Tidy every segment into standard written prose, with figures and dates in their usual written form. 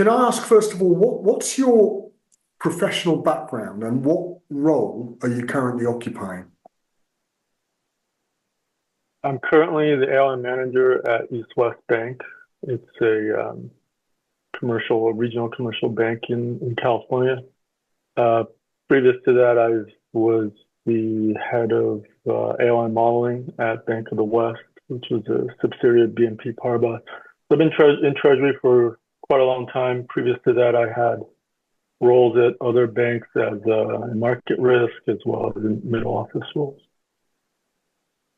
Can I ask, first of all, what's your professional background and what role are you currently occupying? I'm currently the ALM manager at East West Bank. It's a regional commercial bank in California. Uh, Previous to that, I was the head of ALM modeling at Bank of the West, which was a subsidiary of BNP Paribas. So I've been in Treasury for quite a long time. Previous to that, I had roles at other banks as market risk as well as in middle office roles.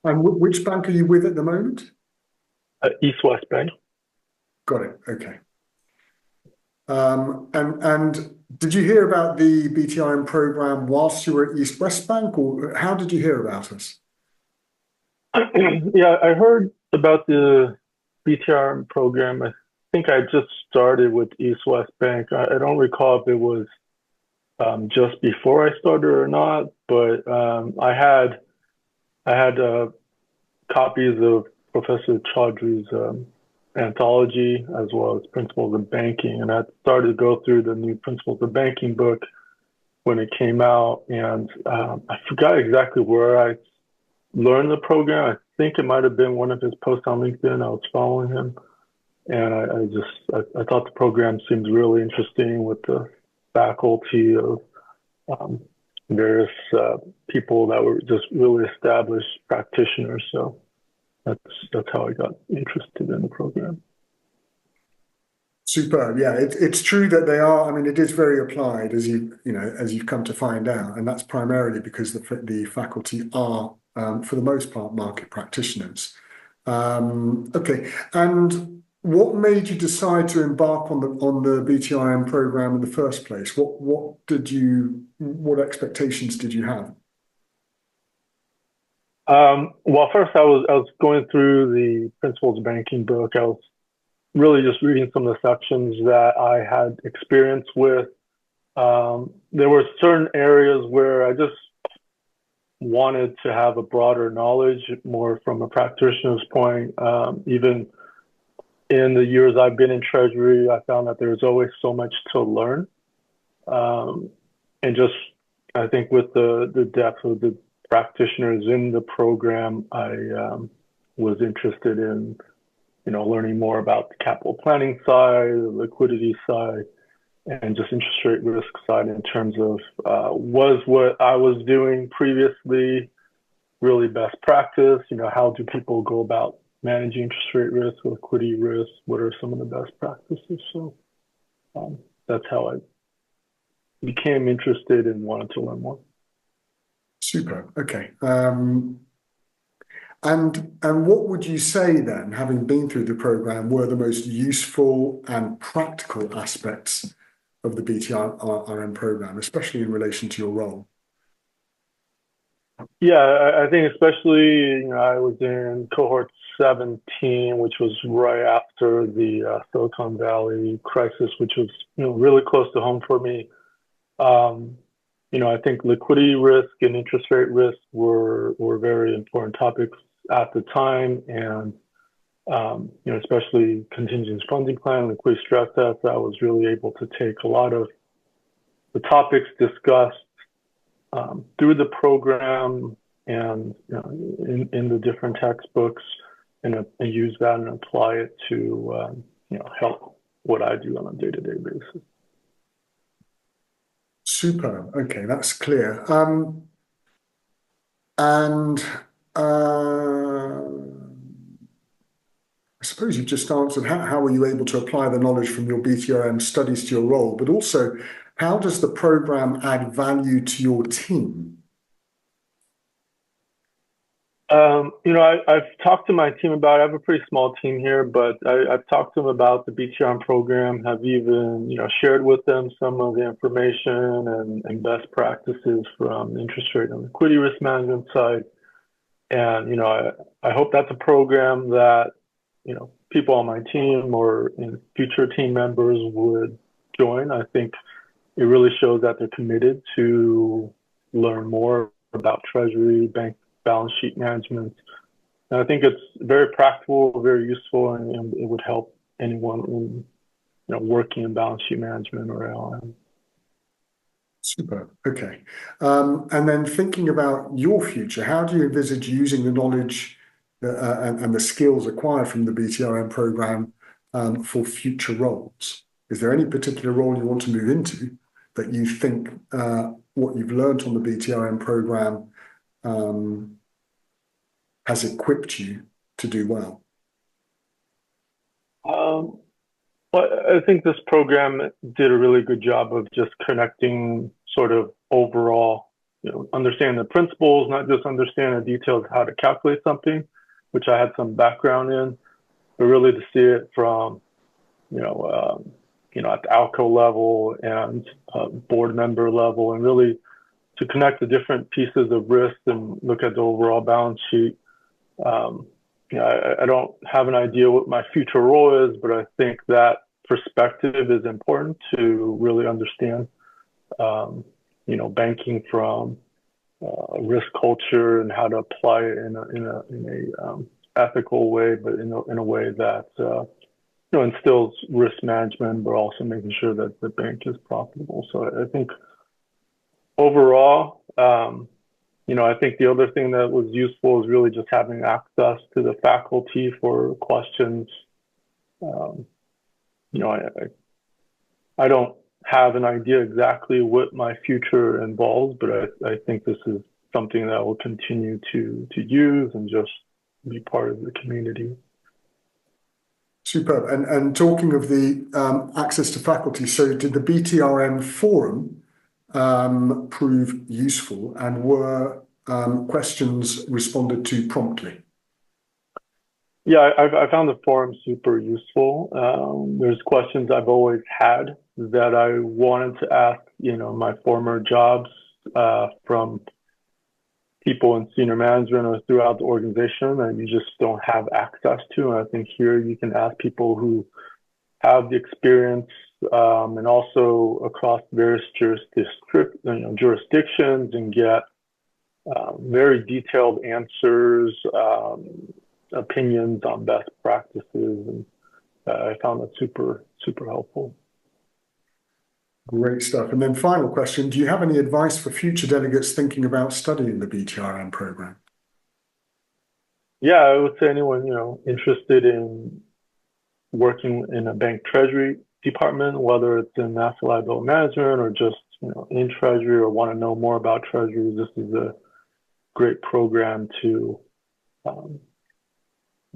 And which bank are you with at the moment? East West Bank. Got it. Okay. And did you hear about the BTRM program whilst you were at East West Bank, or how did you hear about us? Yeah, I heard about the BTRM program. I think I just started with East West Bank. I don't recall if it was just before I started or not, but I had copies of Professor Chaudhry's anthology as well as Principles of Banking, and I started to go through the new Principles of Banking book when it came out, and I forgot exactly where I learned the program. I think it might have been one of his posts on LinkedIn. I was following him, and I thought the program seemed really interesting with the faculty of um, various people that were just really established practitioners. So that's how I got interested in the program. Superb. Yeah, it's true that they are. I mean, it is very applied, as as you've come to find out, and that's primarily because the faculty are, for the most part, market practitioners. Okay, and what made you decide to embark on the BTRM program in the first place? What expectations did you have? Well, first I was going through the Principles of Banking book. I was really just reading some of the sections that I had experience with. There were certain areas where I just wanted to have a broader knowledge, more from a practitioner's point. Even in the years I've been in Treasury, I found that there's always so much to learn. Um, and just, I think with the depth of the practitioners in the program, I was interested in learning more about the capital planning side, the liquidity side, and just interest rate risk side in terms of was what I was doing previously really best practice? How do people go about managing interest rate risk, liquidity risk? What are some of the best practices? So that's how I became interested and wanted to learn more. Super. Okay. And what would you say then, having been through the program, were the most useful and practical aspects of the BTRM program, especially in relation to your role? Yeah, I think especially, I was in cohort 17, which was right after the Silicon Valley crisis, which was, really close to home for me. Um, I think liquidity risk and interest rate risk were very important topics at the time, and especially contingency funding plan, liquidity stress test. I was really able to take a lot of the topics discussed through the program and in the different textbooks, and use that and apply it to help what I do on a day-to-day basis. Super. Okay, that's clear. And I suppose you've just answered how were you able to apply the knowledge from your BTRM studies to your role, but also how does the program add value to your team? I've talked to my team about it. I have a pretty small team here, but I've talked to them about the BTRM program, have even, shared with them some of the information and best practices from the interest rate and liquidity risk management side. And, I hope that's a program that, people on my team or future team members would join. I think it really shows that they're committed to learn more about Treasury, bank balance sheet management. And I think it's very practical, very useful, and it would help anyone working in balance sheet management or ALM. Super. Okay. And then thinking about your future, how do you envisage using the knowledge and the skills acquired from the BTRM program for future roles? Is there any particular role you want to move into that you think what you've learned on the BTRM program has equipped you to do well? Um, but I think this program did a really good job of just connecting sort of overall, understanding the principles, not just understanding the details of how to calculate something, which I had some background in, but really to see it from, at the ALCO level and board member level, and really to connect the different pieces of risk and look at the overall balance sheet. Um, I don't have an idea what my future role is, but I think that perspective is important to really understand, banking from risk culture and how to apply it in a ethical way, but in a way that instills risk management, but also making sure that the bank is profitable. So I think overall, I think the other thing that was useful is really just having access to the faculty for questions. Um, I don't have an idea exactly what my future involves, but I think this is something that I will continue to use and just be part of the community. Superb. And talking of the access to faculty, so did the BTRM forum prove useful, and were questions responded to promptly? Yeah, I found the forum super useful. There's questions I've always had that I wanted to ask, my former jobs from people in senior management or throughout the organization, and you just don't have access to. And I think here you can ask people who have the experience, and also across various jurisdictions, and get very detailed answers, opinions on best practices, and I found that super, super helpful. Great stuff. And then final question, do you have any advice for future delegates thinking about studying the BTRM program? Yeah, I would say anyone, interested in working in a bank treasury department, whether it's in asset liability management or just, in treasury, or want to know more about treasury, this is a great program to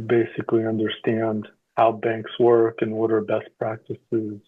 basically understand how banks work and what are best practices